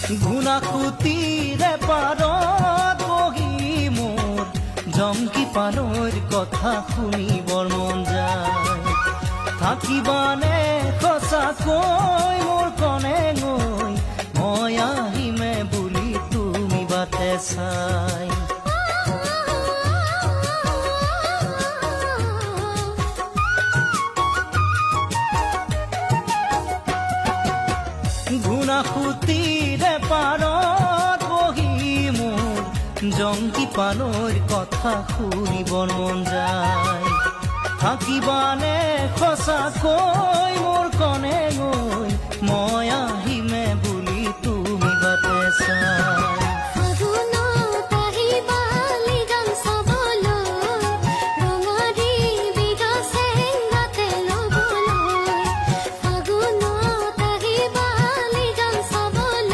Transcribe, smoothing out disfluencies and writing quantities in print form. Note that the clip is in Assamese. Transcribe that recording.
ঘুণাকুতিৰে পাৰত বহি মোৰ জংকি পানৈৰ কথা শুনিবৰ মন যায়। থাকিবানে সঁচাকৈ মোৰ কণেঙৈ, মই আহিমে বুলি তুমি বাটে চাই। ঘুণাসুতিৰে পাৰত বহি মোৰ জংকি পানৈৰ কথা শুনিবৰ মন যায়। থাকিবানে সঁচাকৈ মোৰ কণেঙৈ, মই আহিম